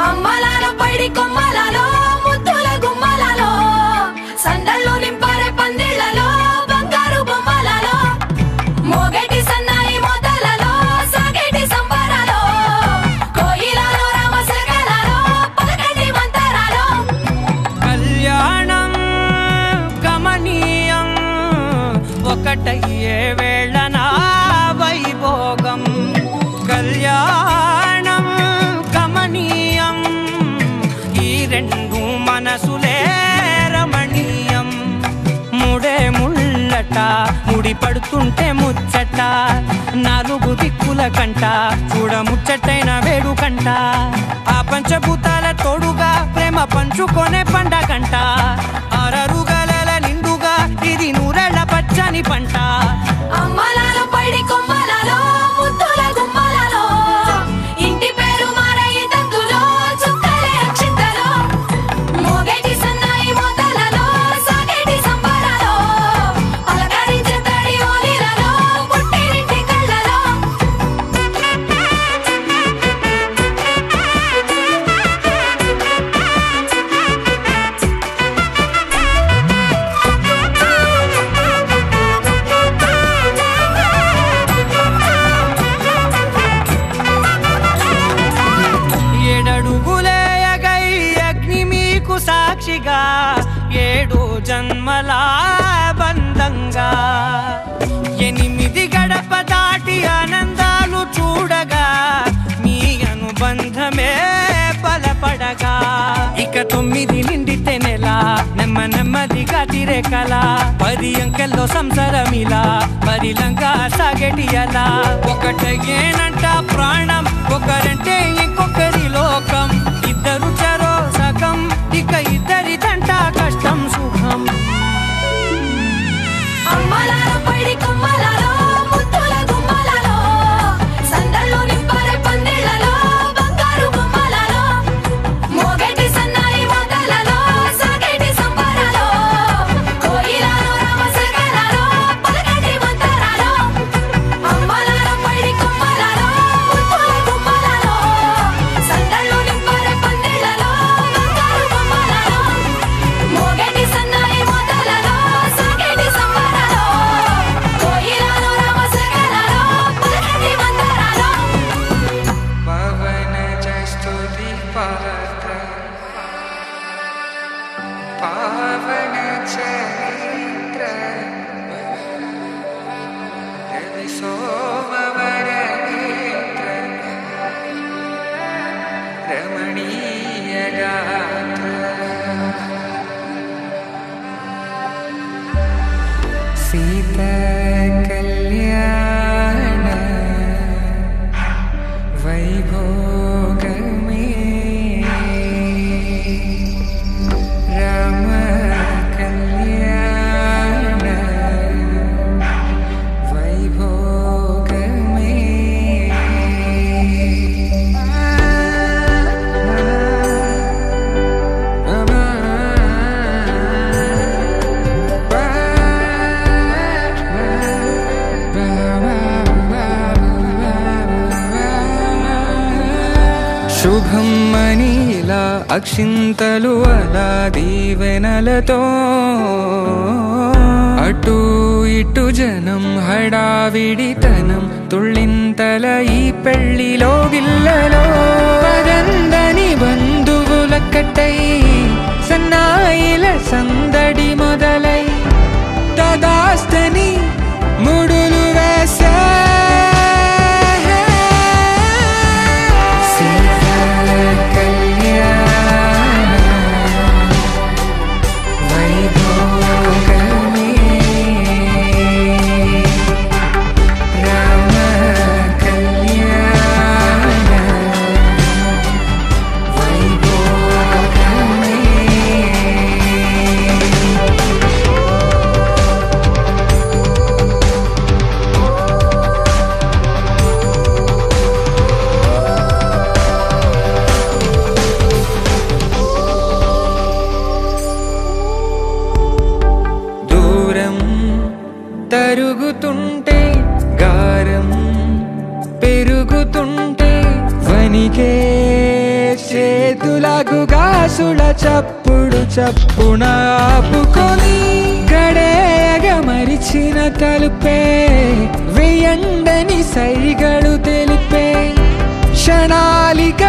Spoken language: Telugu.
అమ్మలాలో పైడి కొమ్మలలో ముద్దుల గుమ్మలలో సందళ్ళు నింపారే పందిళ్లలో బంగారు బొమ్మలలో మోగేటి సన్నాయి మోతలలో సాగేటి సంబరాలో కోయిలలో రామశకలలో పలకటి మంతరాలో కళ్యాణం గమనీయం ఒకటయ్యే వేళన వైభోగం కళ్యాణం గమనీయం ఈ రెండు మనసులే రమణీయం ముడే ముళ్ళట ముడి పడుతుంటే ముచ్చట నాలుగు దిక్కుల కంట చూడ ముచ్చటైన వేడుకంట ఆ పంచభూతాల తోడుగా ప్రేమ పంచుకొనే పండగంట అరరుగల నిండుగా ఇది నూరెళ్ళ పచ్చని పంట అమ్మలాలో పైడి కొమ్మలలో ముద్దుల గుమ్మలలో ఇంటి పేరు మారయి తందులో చుక్కలే అక్షింతలో మోగేటి సన్నాయి మోతలలో సాగేటి సంబరాలో పలకరించే తడి ఓలిలలో పుట్టినింటి కళ్ళలో ఏడడుగులేయగై అగ్ని మీకు సాక్షిగా ఏడు జన్మల బంధంగా 8 గడప దాటి ఆనందాలు చూడగా మీ అనుబంధమే బలపడగా ఇక 9 నిండితే నెల నెమ్మదిగా తిరే కల 10 అంకెల్లో సంసారమిలా పరిలంగా సాగేటి అలా ఒకటేనంట ప్రాణం ఒకరంటే ఇంకొకరి లోకం ఇద్దరు చరో సగం ఇక ఇద్దరిదంట కష్టం సుఖం అమ్మలాలో పైడి కొమ్మలలో ముద్దుల గుమ్మలలో సందళ్ళు నింపారే పందిళ్లలో బంగారు బొమ్మలలో మోగేటి సన్నాయి మోతలలో సాగేటి సంబరాలో కోయిలలో రామశకలలో పలకటి మంతరాలో అమ్మలాలో పైడి కొమ్మలలో ముద్దుల గుమ్మలలో సందళ్ళు నింపారే పందిళ్లలో బంగారు బొమ్మలలో మోగేటి సన్నాయి మోతలలో సాగేటి సంబరాలో కోయిలలో రామశకలలో పలకటి మంతరాలో పవన జస్తుతి పాత్ర పావన చరిత్ర రవి సోమవర నేత్ర రమణీయ గాత్ర సీతా కళ్యాణ వైభోగమే రామ కళ్యాణ వైభోగమే శుభం మనీలా అక్షింతలు అలా దీవెనలతో అటు ఇటు జనం హడావిడితనం తుళ్ళింతల ఈ పెళ్లిలో గిల్లలో పదందని బంధువులక్కటై సన్నాయిల సందడి మొదలై తదాస్తని ముడులు వేసా గాజుగాసుల చప్పుడు చప్పున ఆపుకొని గడేయగ మరిచిన తలుపే వెయ్యండని సైగడు తెలిపే క్షణాలిక